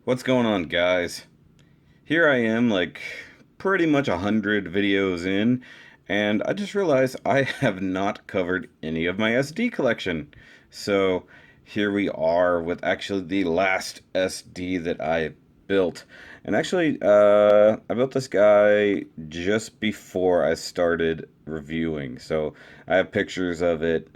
What's going on, guys? Here I am, like, pretty much 100 videos in, and I just realized I have not covered any of my SD collection. So, here we are with actually the last SD that I built. And actually, I built this guy just before I started reviewing. So, I have pictures of it,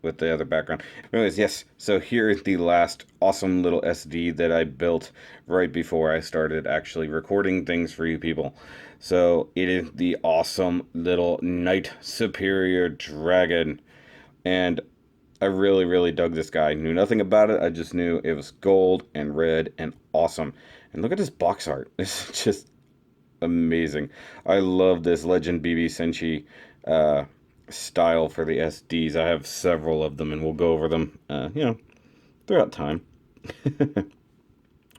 with the other background. Anyways, yes, so here is the last awesome little SD that I built right before I started actually recording things for you people. So it is the awesome little Knight Superior Dragon. And I really, really dug this guy. Knew nothing about it. I just knew it was gold and red and awesome. And look at this box art. It's just amazing. I love this Legend BB Senshi style for the SDs. I have several of them, and we'll go over them, throughout time.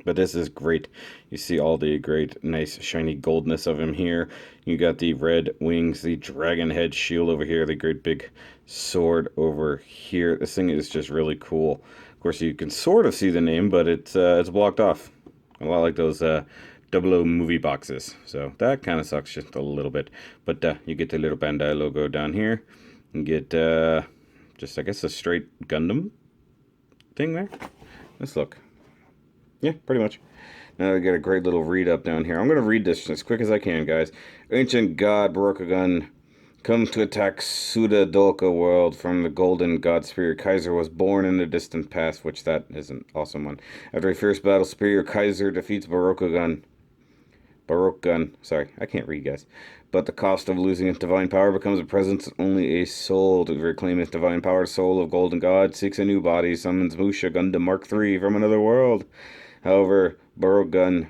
But this is great. You see all the great, nice, shiny goldness of him here. You got the red wings, the dragon head shield over here, the great big sword over here. This thing is just really cool. Of course, you can sort of see the name, but it's blocked off. A lot like those 00 movie boxes. So that kind of sucks just a little bit. But you get the little Bandai logo down here. You get just, I guess, a straight Gundam thing there. Let's look. Yeah, pretty much. Now I got a great little read up down here. I'm going to read this as quick as I can, guys. Ancient God Barokugan, come to attack Suda Dolka world from the golden god Superior Kaiser was born in the distant past, which that is an awesome one. After a fierce battle, Superior Kaiser defeats Barokugan. Sorry, I can't read, guys. But the cost of losing its divine power becomes a presence only a soul to reclaim its divine power. Soul of Golden God seeks a new body, summons Musha Gundam Mark III from another world. However, Barokugan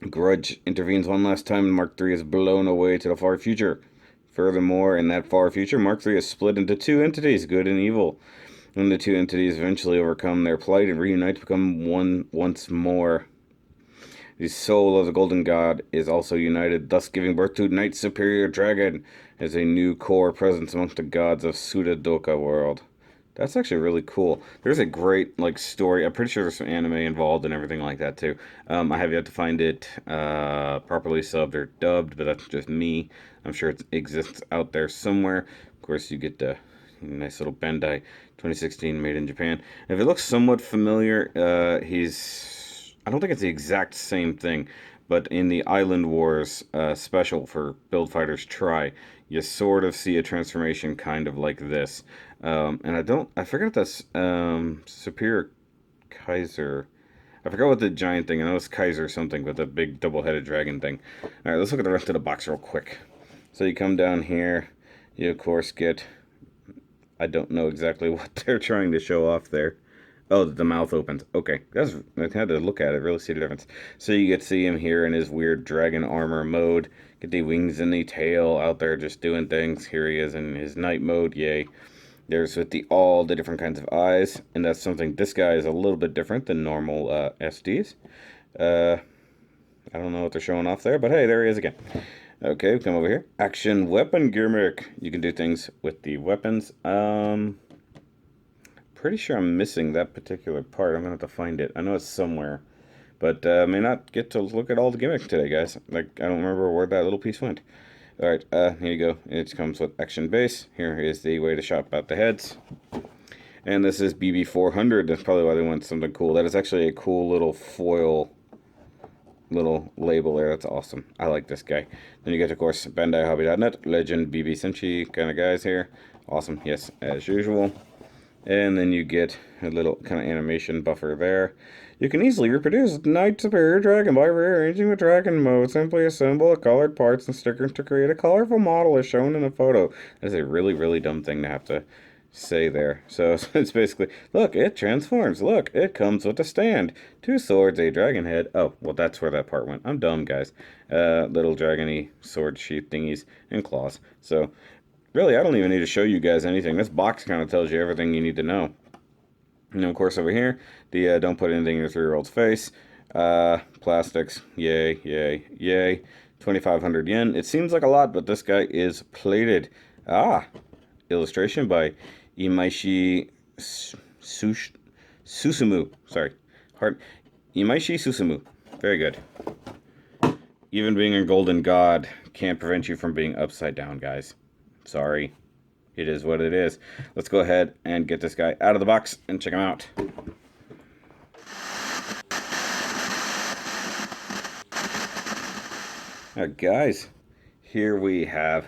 Grudge intervenes one last time and Mark III is blown away to the far future. Furthermore, in that far future, Mark III is split into two entities, good and evil. When the two entities eventually overcome their plight and reunite to become one once more. The soul of the Golden God is also united, thus giving birth to Knight Superior Dragon as a new core presence amongst the gods of Suda Doka world. That's actually really cool. There's a great, like, story. I'm pretty sure there's some anime involved and everything like that, too. I have yet to find it properly subbed or dubbed, but that's just me. I'm sure it exists out there somewhere. Of course, you get the nice little Bandai 2016 made in Japan. If it looks somewhat familiar, I don't think it's the exact same thing, but in the Island Wars special for Build Fighters Try, you sort of see a transformation kind of like this. And I forget if that's Superior Kaiser. I forgot what the giant thing, I know it's Kaiser something with the big double-headed dragon thing. Alright, let's look at the rest of the box real quick. So you come down here, you of course get, I don't know exactly what they're trying to show off there. Oh, the mouth opens. Okay, I had to look at it, really see the difference. So you get to see him here in his weird dragon armor mode. Get the wings and the tail out there just doing things. Here he is in his night mode, yay. There's with all the different kinds of eyes, and that's something, this guy is a little bit different than normal SDs. I don't know what they're showing off there, but hey, there he is again. Okay, come over here. Action weapon gimmick. You can do things with the weapons. Pretty sure I'm missing that particular part. I'm gonna have to find it. I know it's somewhere, but may not get to look at all the gimmicks today, guys. Like, I don't remember where that little piece went. All right, here you go. It comes with action base. Here is the way to shop out the heads. And this is BB400. That's probably why they want something cool. That is actually a cool little foil little label there. That's awesome. I like this guy. Then you get, of course, BandaiHobby.net, Legend, BB Senshi kind of guys here. Awesome. Yes, as usual. And then you get a little kind of animation buffer there. You can easily reproduce Knight Superior Dragon by rearranging the dragon mode. Simply assemble the colored parts and stickers to create a colorful model as shown in the photo. That's a really, really dumb thing to have to say there. So it's basically, look, it transforms. Look, it comes with a stand. Two swords, a dragon head. Oh, well, that's where that part went. I'm dumb, guys. Little dragony sword sheath thingies and claws. So really, I don't even need to show you guys anything. This box kind of tells you everything you need to know. And of course, over here, the don't put anything in your 3-year-old's face. Plastics, yay, yay, yay. 2,500 yen. It seems like a lot, but this guy is plated. Illustration by Imaishi Susumu. Sorry. Imaishi Susumu. Very good. Even being a golden god can't prevent you from being upside down, guys. Sorry. It is what it is. Let's go ahead and get this guy out of the box and check him out. Alright, guys. Here we have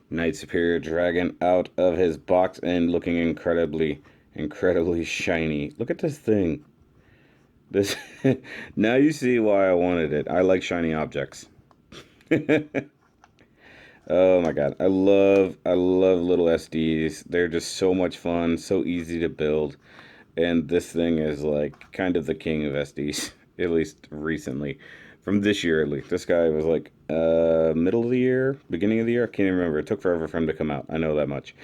Knight Superior Dragon out of his box and looking incredibly shiny. Look at this thing. This now you see why I wanted it. I like shiny objects. Oh my god. I love little SDs. They're just so much fun, so easy to build. And this thing is like kind of the king of SDs, at least recently. From this year at least. This guy was like middle of the year, beginning of the year. I can't even remember. It took forever for him to come out. I know that much.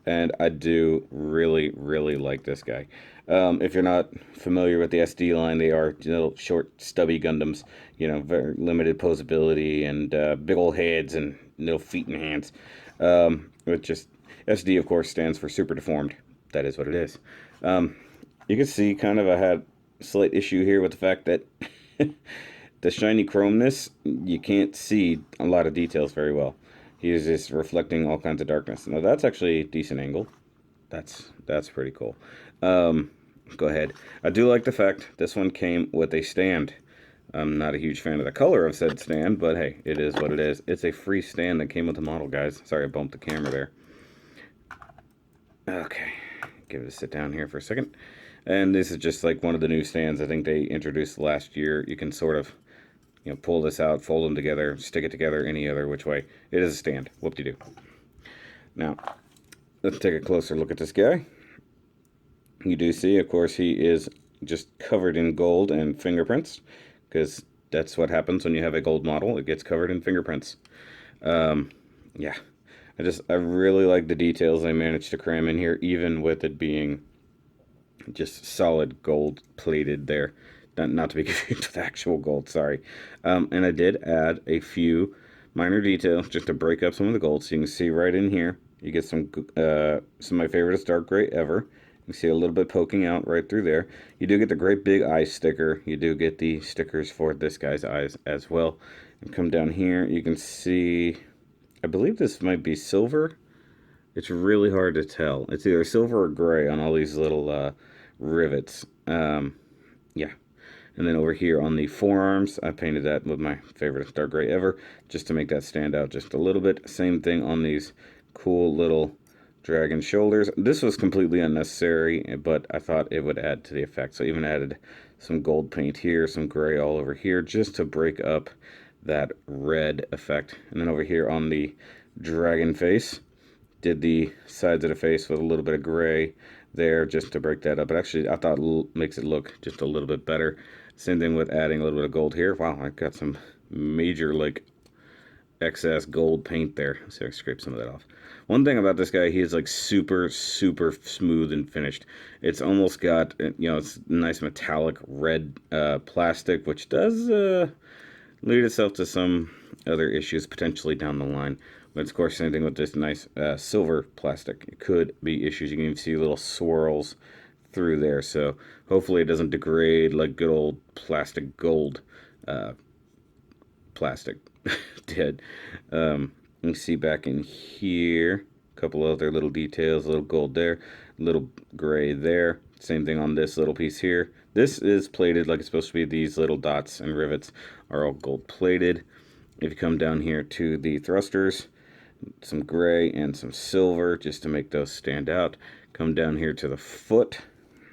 And I do really like this guy. If you're not familiar with the SD line, they are little short, stubby Gundams. You know, very limited posability and big old heads and no feet and hands. It just SD, of course, stands for super deformed. That is what it is. You can see kind of I had a slight issue here with the fact that the shiny chromeness, you can't see a lot of details very well. He is just reflecting all kinds of darkness. Now that's actually a decent angle. That's pretty cool. Go ahead. I do like the fact this one came with a stand. I'm not a huge fan of the color of said stand, but hey, it is what it is. It's a free stand that came with the model, guys. Sorry I bumped the camera there. Okay, give it a sit down here for a second. And this is just like one of the new stands I think they introduced last year. You can sort of, you know, pull this out, fold them together, stick it together any other which way. It is a stand. Whoop-de-doo. Now, let's take a closer look at this guy. You do see, of course, he is just covered in gold and fingerprints, because that's what happens when you have a gold model. It gets covered in fingerprints. Yeah, I really like the details they managed to cram in here, even with it being just solid gold plated there. Not to be confused with actual gold, sorry. And I did add a few minor details just to break up some of the gold. So you can see right in here, you get some of my favorite is dark gray ever. You can see a little bit poking out right through there. You do get the great big eye sticker. You do get the stickers for this guy's eyes as well. And come down here, you can see, I believe this might be silver. It's really hard to tell. It's either silver or gray on all these little rivets. Yeah. And then over here on the forearms, I painted that with my favorite dark gray ever, just to make that stand out just a little bit. Same thing on these cool little dragon shoulders. This was completely unnecessary, but I thought it would add to the effect. So I even added some gold paint here, some gray all over here, just to break up that red effect. And then over here on the dragon face, did the sides of the face with a little bit of gray there just to break that up. But actually, I thought it makes it look just a little bit better. Same thing with adding a little bit of gold here. Wow, I got some major like excess gold paint there. So I scrape some of that off. One thing about this guy, he is like super smooth and finished. It's almost got, you know, it's nice metallic red plastic, which does lead itself to some other issues potentially down the line. But of course, same thing with this nice silver plastic. It could be issues. You can even see little swirls through there. So hopefully it doesn't degrade like good old plastic gold plastic did. You can see back in here, a couple other little details, a little gold there, a little gray there. Same thing on this little piece here. This is plated like it's supposed to be. These little dots and rivets are all gold plated. If you come down here to the thrusters, some gray and some silver just to make those stand out. Come down here to the foot.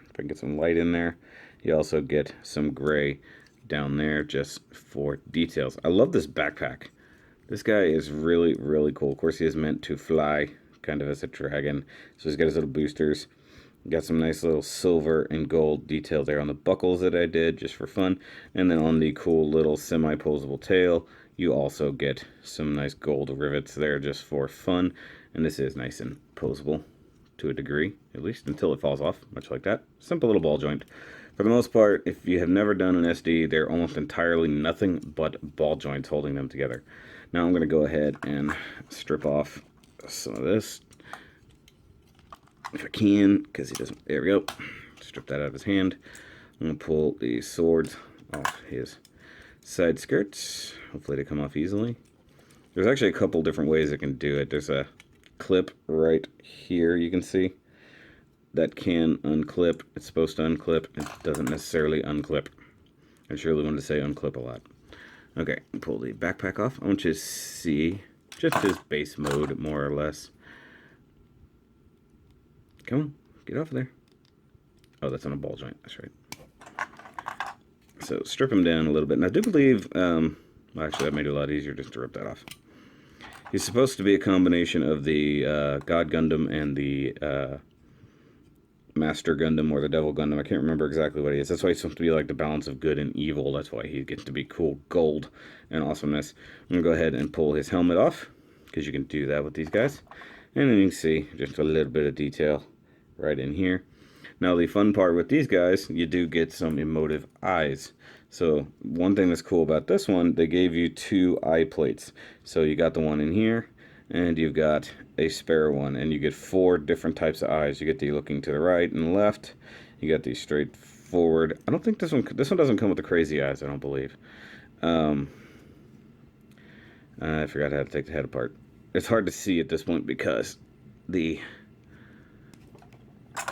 If I can get some light in there. You also get some gray down there just for details. I love this backpack. This guy is really cool. Of course, he is meant to fly, kind of as a dragon. So he's got his little boosters. Got some nice little silver and gold detail there on the buckles that I did, just for fun. And then on the cool little semi-posable tail, you also get some nice gold rivets there just for fun. And this is nice and posable to a degree, at least until it falls off, much like that. Simple little ball joint. For the most part, if you have never done an SD, they're almost entirely nothing but ball joints holding them together. Now I'm going to go ahead and strip off some of this, if I can, because he doesn't, there we go, strip that out of his hand. I'm going to pull the swords off his side skirts. Hopefully they come off easily. There's actually a couple different ways it can do it. There's a clip right here, you can see. That can unclip. It's supposed to unclip. It doesn't necessarily unclip. I surely wanted to say unclip a lot. Okay, pull the backpack off. I want you to see just his base mode, more or less. Come on, get off of there. Oh, that's on a ball joint. That's right. So strip him down a little bit. And I do believe, well, actually that made it a lot easier just to rip that off. He's supposed to be a combination of the God Gundam and the Master Gundam or the Devil Gundam. I can't remember exactly what he is. That's why he's supposed to be like the balance of good and evil. That's why he gets to be cool gold and awesomeness. I'm going to go ahead and pull his helmet off, because you can do that with these guys. And then you can see just a little bit of detail right in here. Now the fun part with these guys, you do get some emotive eyes. So one thing that's cool about this one, they gave you 2 eye plates. So you got the one in here, and you've got a spare one, and you get 4 different types of eyes. You get the looking to the right and left. You got the straight forward. I don't think this one doesn't come with the crazy eyes, I don't believe. I forgot how to take the head apart. It's hard to see at this point because the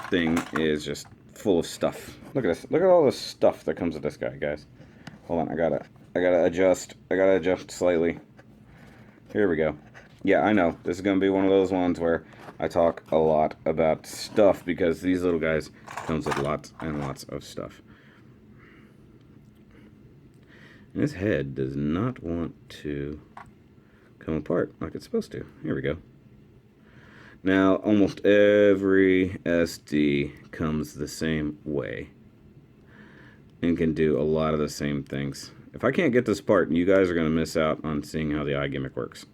thing is just full of stuff. Look at this. Look at all the stuff that comes with this guy, guys. Hold on, I gotta adjust. I gotta adjust slightly. Here we go. Yeah, I know. This is gonna be one of those ones where I talk a lot about stuff, because these little guys comes with lots and lots of stuff. And his head does not want to come apart like it's supposed to. Here we go. Now, almost every SD comes the same way and can do a lot of the same things. If I can't get this part, you guys are going to miss out on seeing how the eye gimmick works.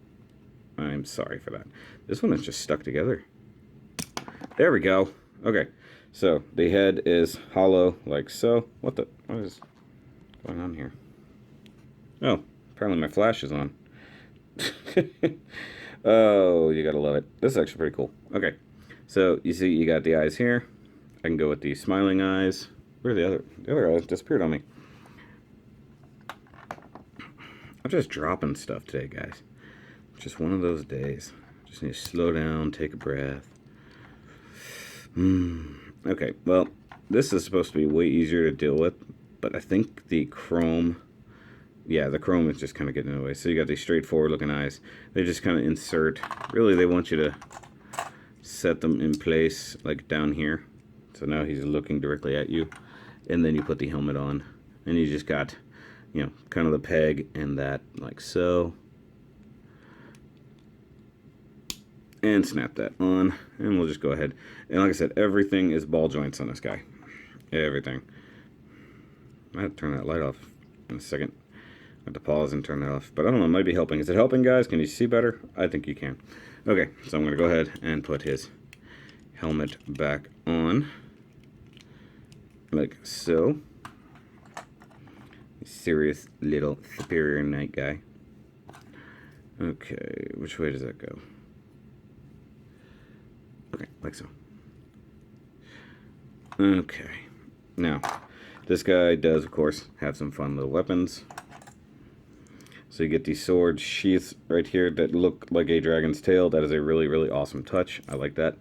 I'm sorry for that. This one is just stuck together. There we go. Okay, so the head is hollow like so. What is going on here? Oh, apparently my flash is on. Oh, you gotta love it. This is actually pretty cool. Okay, so you see you got the eyes here. I can go with the smiling eyes. Where's the other eyes disappeared on me. I'm just dropping stuff today, guys. Just one of those days. Just need to slow down, take a breath. Okay, well, this is supposed to be way easier to deal with, but I think the chrome, yeah, the chrome is just kind of getting in the way. So you got these straightforward looking eyes. They just kind of insert. Really, they want you to set them in place, like down here. So now he's looking directly at you. And then you put the helmet on. And you just got, you know, kind of the peg and that, like so. And snap that on. And we'll just go ahead. And like I said, everything is ball joints on this guy. Everything. I have to turn that light off in a second. I have to pause and turn that off. But I don't know, it might be helping. Is it helping, guys? Can you see better? I think you can. Okay, so I'm going to go ahead and put his helmet back on. Like so. Serious little superior knight guy. Okay, which way does that go? Okay, like so. Okay, now, this guy does, of course, have some fun little weapons. So you get these sword sheaths right here that look like a dragon's tail. That is a really, really awesome touch. I like that.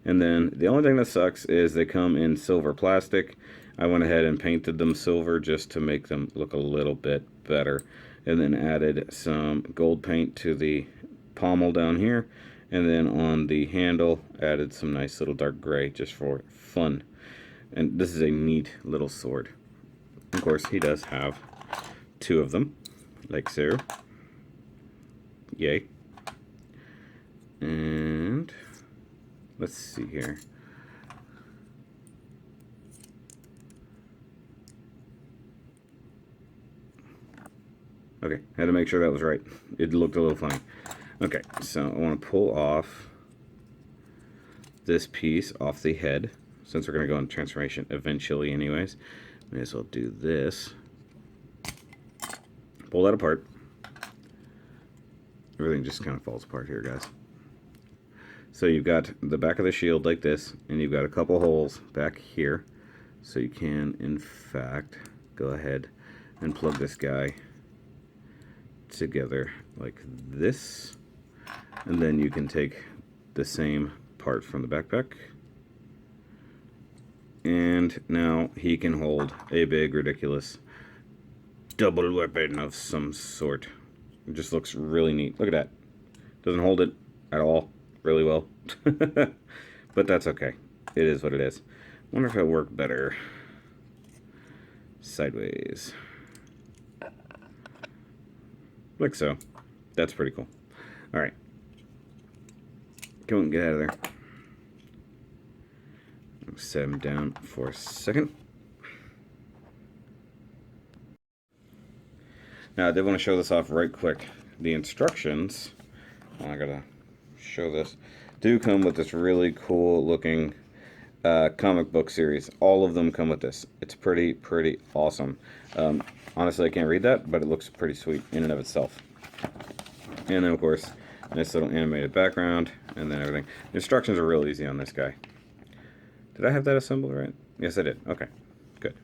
And then the only thing that sucks is they come in silver plastic. I went ahead and painted them silver just to make them look a little bit better. And then added some gold paint to the pommel down here. And then on the handle, added some nice little dark gray just for fun. And this is a neat little sword. Of course, he does have 2 of them. Like so. Yay. And let's see here. Okay, had to make sure that was right. It looked a little funny. Okay, so I want to pull off this piece off the head, since we're going to go into transformation eventually anyways. May as well do this. Pull that apart. Everything just kind of falls apart here, guys. So you've got the back of the shield like this, and you've got a couple holes back here. So you can, in fact, go ahead and plug this guy together like this. And then you can take the same part from the backpack. And now he can hold a big, ridiculous double weapon of some sort. It just looks really neat. Look at that. Doesn't hold it at all really well. But that's okay. It is what it is. Wonder if it'll work better sideways. Like so. That's pretty cool. Alright. Come on, get out of there. Set him down for a second. Now, I did want to show this off right quick. The instructions, I gotta show this, do come with this really cool looking comic book series. All of them come with this. It's pretty awesome. Honestly, I can't read that, but it looks pretty sweet in and of itself. And then, of course, nice little animated background, and then everything. The instructions are real easy on this guy. Did I have that assembled right? Yes, I did. Okay, good.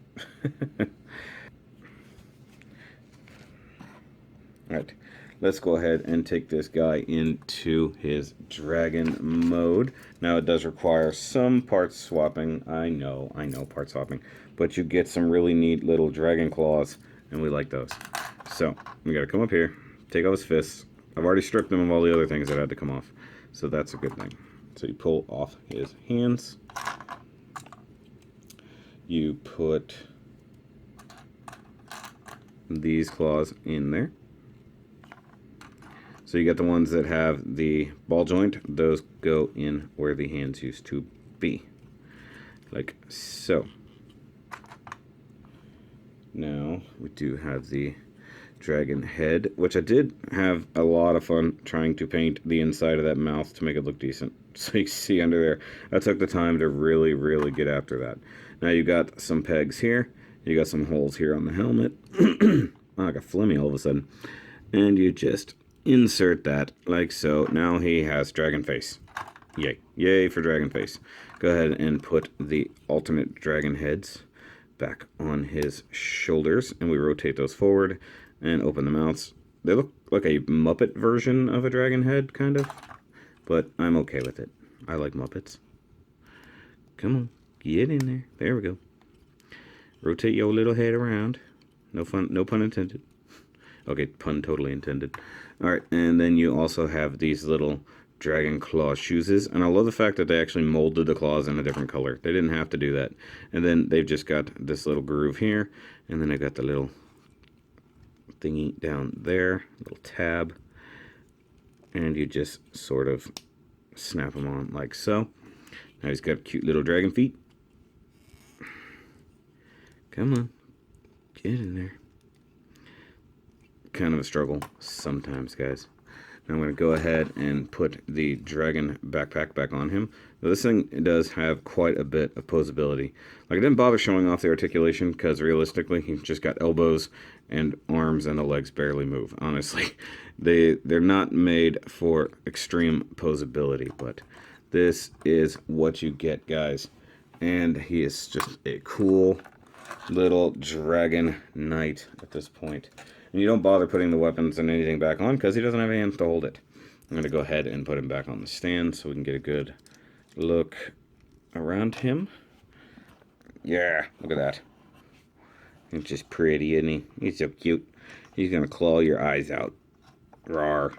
Alright, let's go ahead and take this guy into his dragon mode. Now, it does require some part swapping. I know, part swapping. But you get some really neat little dragon claws, and we like those. So, we gotta come up here, take off his fists. I've already stripped him of all the other things that had to come off. So that's a good thing. So you pull off his hands. You put these claws in there. So you get the ones that have the ball joint. Those go in where the hands used to be. Like so. Now we do have the dragon head, which I did have a lot of fun trying to paint the inside of that mouth to make it look decent. So you see under there, I took the time to really get after that. Now you got some pegs here, you got some holes here on the helmet. Oh, I got phlegmy all of a sudden. And you just insert that like so. Now he has dragon face. Yay. Yay for dragon face. Go ahead and put the alternate dragon heads back on his shoulders, and we rotate those forward and open the mouths. They look like a Muppet version of a dragon head, kind of, but I'm okay with it. I like Muppets. Come on, get in there. There we go. Rotate your little head around. No fun, no pun intended. Okay, pun totally intended. Alright, and then you also have these little dragon claw shoes, and I love the fact that they actually molded the claws in a different color. They didn't have to do that. And then they've just got this little groove here, and then I got the little thingy down there, little tab, and you just sort of snap them on like so. Now he's got cute little dragon feet. Come on, get in there. Kind of a struggle sometimes, guys. Now I'm going to go ahead and put the dragon backpack back on him. Now this thing does have quite a bit of posability. Like, I didn't bother showing off the articulation because realistically he's just got elbows and arms and the legs barely move. Honestly, they're not made for extreme posability, but this is what you get, guys. And he is just a cool little dragon knight at this point. And you don't bother putting the weapons and anything back on because he doesn't have hands to hold it. I'm going to go ahead and put him back on the stand so we can get a good look around him. Yeah, look at that. He's just pretty, isn't he? He's so cute. He's going to claw your eyes out. Rawr.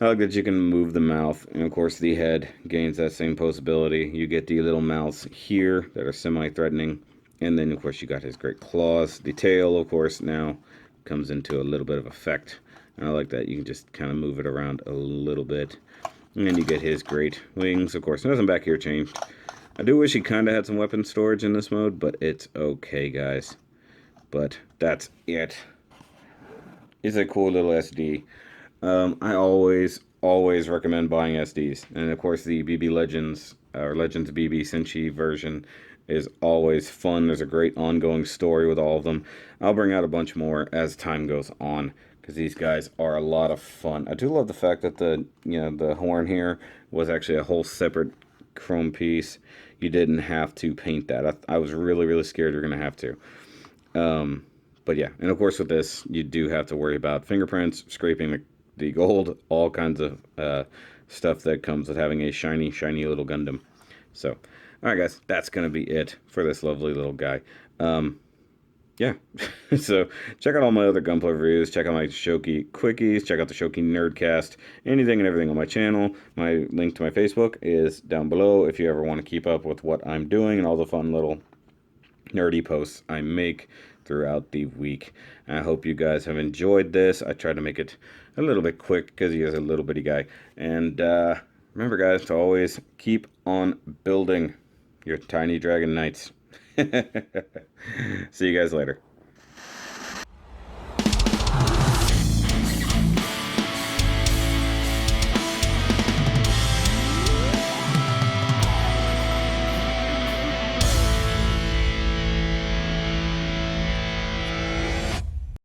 I like that you can move the mouth, and of course the head gains that same posability. You get the little mouths here that are semi-threatening, and then of course you got his great claws. The tail, of course, now comes into a little bit of effect, and I like that you can just kind of move it around a little bit. And then you get his great wings. Of course, nothing back here changed. I do wish he kind of had some weapon storage in this mode, but it's okay, guys. But that's it. It's a cool little SD. I always recommend buying SDs. And of course the BB Legends, or Legends BB Senshi version is always fun. There's a great ongoing story with all of them. I'll bring out a bunch more as time goes on, because these guys are a lot of fun. I do love the fact that the horn here was actually a whole separate chrome piece. you didn't have to paint that. I was really, really scared you're going to have to. But yeah, and of course with this, you do have to worry about fingerprints, scraping the gold, all kinds of stuff that comes with having a shiny, shiny little Gundam. So, alright guys, that's going to be it for this lovely little guy. Yeah, so check out all my other Gunpla reviews, check out my Shoky quickies, check out the Shoky Nerdcast, anything and everything on my channel. My link to my Facebook is down below if you ever want to keep up with what I'm doing and all the fun little nerdy posts I make throughout the week. I hope you guys have enjoyed this. I tried to make it a little bit quick because he is a little bitty guy. And remember guys to always keep on building your tiny dragon knights. See you guys later.